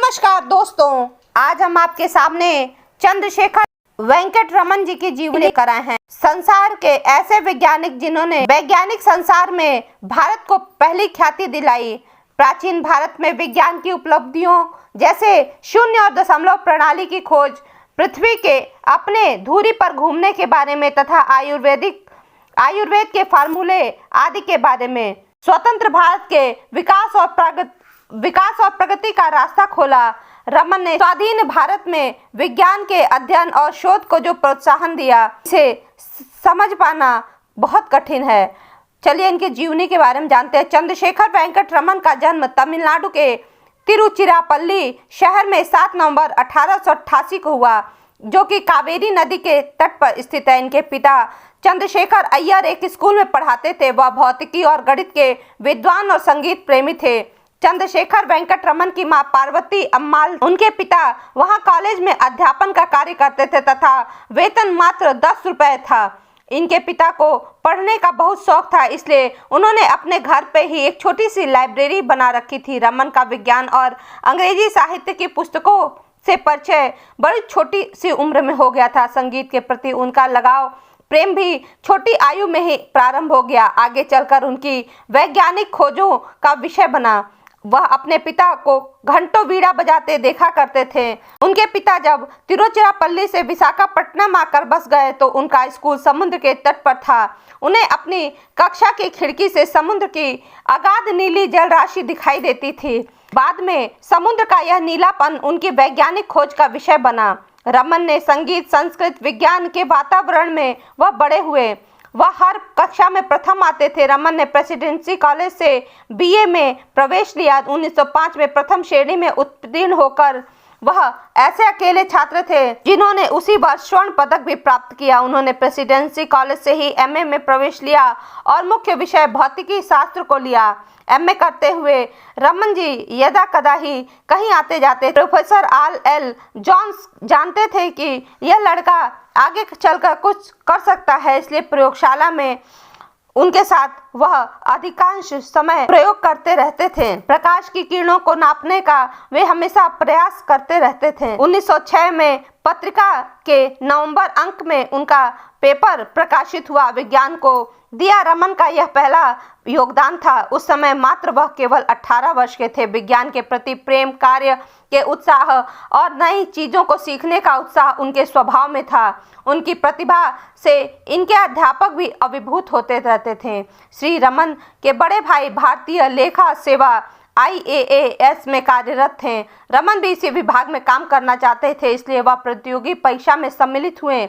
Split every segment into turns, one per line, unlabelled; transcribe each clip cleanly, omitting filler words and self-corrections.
नमस्कार दोस्तों, आज हम आपके सामने चंद्रशेखर वेंकट रमन जी की जीवनी लेकर आए हैं। संसार के ऐसे वैज्ञानिक जिन्होंने वैज्ञानिक संसार में भारत को पहली ख्याति दिलाई। प्राचीन भारत में विज्ञान की उपलब्धियों जैसे शून्य और दशमलव प्रणाली की खोज, पृथ्वी के अपने धुरी पर घूमने के बारे में तथा आयुर्वेद के फार्मूले आदि के बारे में स्वतंत्र भारत के विकास और प्रगति का रास्ता खोला। रमन ने स्वाधीन भारत में विज्ञान के अध्ययन और शोध को जो प्रोत्साहन दिया, इसे समझ पाना बहुत कठिन है। चलिए इनके जीवनी के बारे में जानते हैं। चंद्रशेखर वेंकट रमन का जन्म तमिलनाडु के तिरुचिरापल्ली शहर में 7 नवंबर 1888 को हुआ, जो कि कावेरी नदी के तट पर स्थित है। इनके पिता चंद्रशेखर अय्यर एक स्कूल में पढ़ाते थे। वह भौतिकी और गणित के विद्वान और संगीत प्रेमी थे। चंद्रशेखर वेंकट रमन की मां पार्वती अम्माल, उनके पिता वहां कॉलेज में अध्यापन का कार्य करते थे तथा वेतन मात्र 10 रुपए था। इनके पिता को पढ़ने का बहुत शौक था, इसलिए उन्होंने अपने घर पे ही एक छोटी सी लाइब्रेरी बना रखी थी। रमन का विज्ञान और अंग्रेजी साहित्य की पुस्तकों से परिचय बड़ी छोटी सी उम्र में हो गया था। संगीत के प्रति उनका लगाव प्रेम भी छोटी आयु में ही प्रारंभ हो गया। आगे चलकर उनकी वैज्ञानिक खोजों का विषय बना। वह अपने पिता को घंटों वीणा बजाते देखा करते थे। उनके पिता जब तिरुचिरापल्ली से विशाखापट्टनम आकर बस गए तो उनका स्कूल समुद्र के तट पर था। उन्हें अपनी कक्षा की खिड़की से समुद्र की अगाध नीली जल राशि दिखाई देती थी। बाद में समुद्र का यह नीलापन उनकी वैज्ञानिक खोज का विषय बना। रमन ने संगीत, संस्कृत, विज्ञान के वातावरण में वह बड़े हुए। वह हर कक्षा में प्रथम आते थे। रमन ने प्रेसिडेंसी कॉलेज से बीए में प्रवेश लिया। 1905 में प्रथम श्रेणी में उत्तीर्ण होकर वह ऐसे अकेले छात्र थे जिन्होंने उसी वर्ष स्वर्ण पदक भी प्राप्त किया। उन्होंने प्रेसिडेंसी कॉलेज से ही एमए में प्रवेश लिया और मुख्य विषय भौतिकी शास्त्र को लिया। एमए करते हुए रमन जी यदा कदा ही कहीं आते जाते। प्रोफेसर आल एल जॉन्स जानते थे कि यह लड़का आगे चलकर कुछ कर सकता है, इसलिए प्रयोगशाला में उनके साथ वह अधिकांश समय प्रयोग करते रहते थे। प्रकाश की किरणों को नापने का वे हमेशा प्रयास करते रहते थे। 1906 में पत्रिका के नवंबर अंक में उनका पेपर प्रकाशित हुआ। विज्ञान को दिया रमन का यह पहला योगदान था। उस समय मात्र वह केवल 18 वर्ष के थे। विज्ञान के प्रति प्रेम, कार्य के उत्साह और नई चीजों को सीखने का उत्साह उनके स्वभाव में था। उनकी प्रतिभा से इनके अध्यापक भी अभिभूत होते रहते थे। श्री रमन के बड़े भाई भारतीय लेखा सेवा IAAS में कार्यरत थे। रमन भी इसी विभाग में काम करना चाहते थे, इसलिए वह प्रतियोगी परीक्षा में सम्मिलित हुए।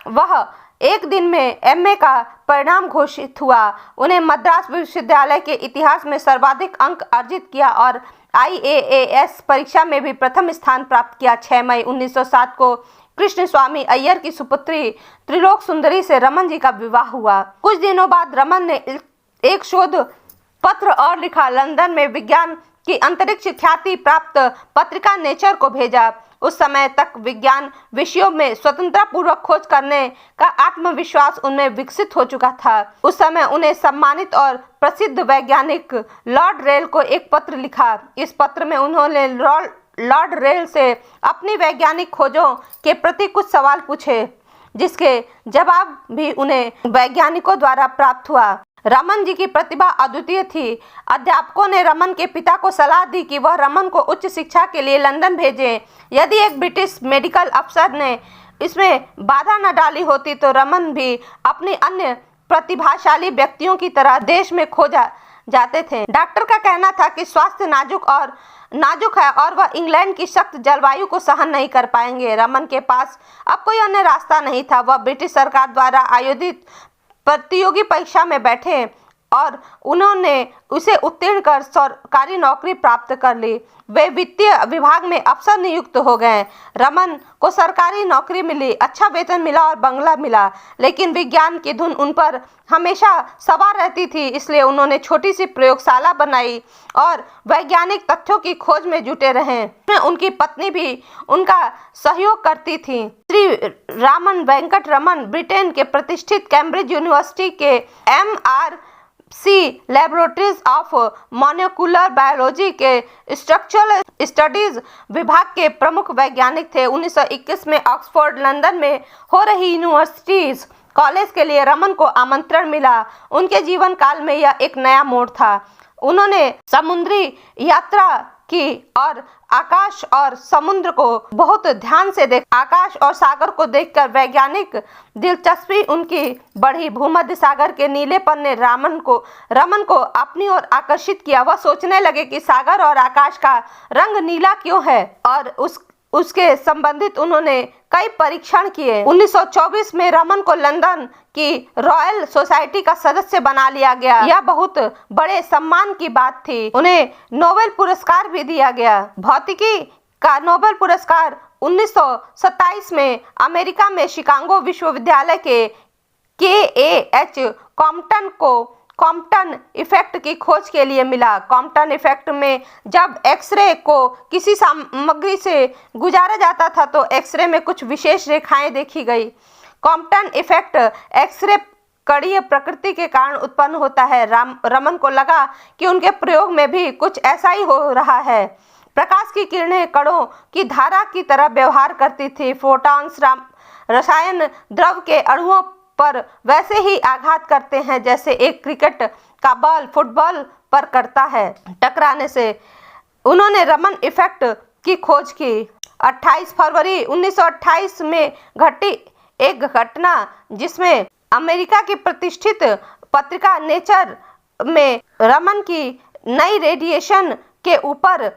वह एक दिन में एमए का परिणाम घोषित हुआ। उन्हें मद्रास विश्वविद्यालय के इतिहास में सर्वाधिक अंक अर्जित किया और IAAS परीक्षा में भी प्रथम स्थान प्राप्त किया। 6 मई 1907 को कृष्ण स्वामी अय्यर की सुपुत्री त्रिलोक सुंदरी से रमन जी का विवाह हुआ। कुछ दिनों बाद रमन ने एक शोध पत्र और लिखा। लंदन में विज्ञान की अंतरिक्ष ख्याति प्राप्त पत्रिका नेचर को भेजा। उस समय तक विज्ञान विषयों में स्वतंत्रता पूर्वक खोज करने का आत्मविश्वास उनमें विकसित हो चुका था। उस समय उन्हें सम्मानित और प्रसिद्ध वैज्ञानिक लॉर्ड रेल को एक पत्र लिखा। इस पत्र में उन्होंने लॉर्ड रेल से अपनी वैज्ञानिक खोजों के प्रति कुछ सवाल पूछे, जिसके जवाब भी उन्हें वैज्ञानिकों द्वारा प्राप्त हुआ। रमन जी की प्रतिभा अद्वितीय थी। अध्यापकों ने रमन के पिता को सलाह दी कि वह रमन को उच्च शिक्षा के लिए लंदन भेजें। यदि एक ब्रिटिश मेडिकल अफसर ने इसमें बाधा न डाली होती तो रमन भी अपनी अन्य प्रतिभाशाली व्यक्तियों की तरह देश में खो जाते थे। डॉक्टर का कहना था कि स्वास्थ्य नाजुक है और वह इंग्लैंड की सख्त जलवायु को सहन नहीं कर पाएंगे। रमन के पास अब कोई अन्य रास्ता नहीं था। वह ब्रिटिश सरकार द्वारा आयोजित प्रतियोगी परीक्षा में बैठे और उन्होंने उसे उत्तीर्ण कर सरकारी नौकरी प्राप्त कर ली। वे वित्तीय विभाग में अफसर नियुक्त हो गए। रमन को सरकारी नौकरी मिली, अच्छा वेतन मिला और बंगला मिला, लेकिन विज्ञान की धुन उन पर हमेशा सवार रहती थी। इसलिए उन्होंने छोटी सी प्रयोगशाला बनाई और वैज्ञानिक तथ्यों की खोज में जुटे रहे। उनकी पत्नी भी उनका सहयोग करती थी। श्री रामन वेंकट रमन ब्रिटेन के प्रतिष्ठित कैम्ब्रिज यूनिवर्सिटी के MR laboratories of molecular biology के स्ट्रक्चरल स्टडीज विभाग के प्रमुख वैज्ञानिक थे। 1921 में ऑक्सफोर्ड लंदन में हो रही यूनिवर्सिटीज कॉलेज के लिए रमन को आमंत्रण मिला। उनके जीवन काल में यह एक नया मोड़ था। उन्होंने समुद्री यात्रा की और आकाश और समुद्र को बहुत ध्यान से देखा। आकाश और सागर को देखकर वैज्ञानिक दिलचस्पी उनकी बढ़ी। भूमध्य सागर के नीलेपन ने रमन को अपनी ओर आकर्षित किया। वह सोचने लगे कि सागर और आकाश का रंग नीला क्यों है और उसके संबंधित उन्होंने कई परीक्षण किए। 1924 में रमन को लंदन की रॉयल सोसाइटी का सदस्य बना लिया गया। यह बहुत बड़े सम्मान की बात थी। उन्हें नोबेल पुरस्कार भी दिया गया। भौतिकी का नोबेल पुरस्कार 1927 में अमेरिका में शिकागो विश्वविद्यालय के KAH कॉम्पटन इफेक्ट की खोज के लिए मिला। कॉम्पटन इफेक्ट में जब एक्सरे को किसी सामग्री से गुजारा जाता था तो एक्सरे में कुछ विशेष रेखाएं देखी गई। कॉम्पटन इफेक्ट एक्सरे कणीय प्रकृति के कारण उत्पन्न होता है। रमन को लगा कि उनके प्रयोग में भी कुछ ऐसा ही हो रहा है। प्रकाश की किरणें कणों की धारा की तरह व्यवहार करती थी। फोटॉन्स रसायन द्रव के अणुओं पर वैसे ही आघात करते हैं जैसे एक क्रिकेट का बॉल फुटबॉल पर करता है टकराने से। उन्होंने रमन इफेक्ट की खोज की। 28 फरवरी 1928 में घटी एक घटना जिसमें अमेरिका की प्रतिष्ठित पत्रिका नेचर में रमन की नई रेडिएशन के ऊपर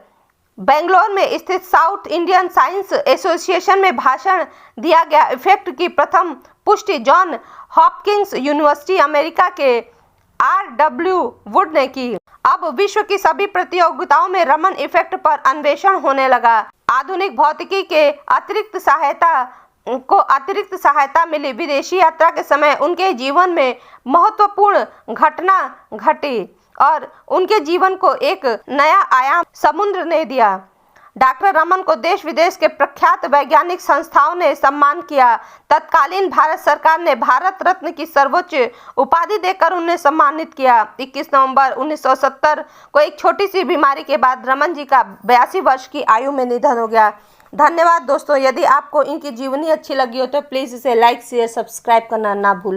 बेंगलोर में स्थित साउथ इंडियन साइंस एसोसिएशन में भाषण दिया गया। इफेक्ट की प्रथम पुष्टि जॉन हॉपकिंस यूनिवर्सिटी अमेरिका के RW वुड ने की। अब विश्व की सभी प्रतियोगिताओं में रमन इफेक्ट पर अन्वेषण होने लगा। आधुनिक भौतिकी के अतिरिक्त सहायता मिली। विदेशी यात्रा के समय उनके जीवन में महत्वपूर्ण घटना घटी और उनके जीवन को एक नया आयाम समुद्र ने दिया। डॉक्टर रमन को देश विदेश के प्रख्यात वैज्ञानिक संस्थाओं ने सम्मान किया। तत्कालीन भारत सरकार ने भारत रत्न की सर्वोच्च उपाधि देकर उन्हें सम्मानित किया। 21 नवंबर 1970 को एक छोटी सी बीमारी के बाद रमन जी का 82 वर्ष की आयु में निधन हो गया। धन्यवाद दोस्तों। यदि आपको इनकी जीवनी अच्छी लगी हो तो प्लीज़ इसे लाइक शेयर सब्सक्राइब करना ना भूलें।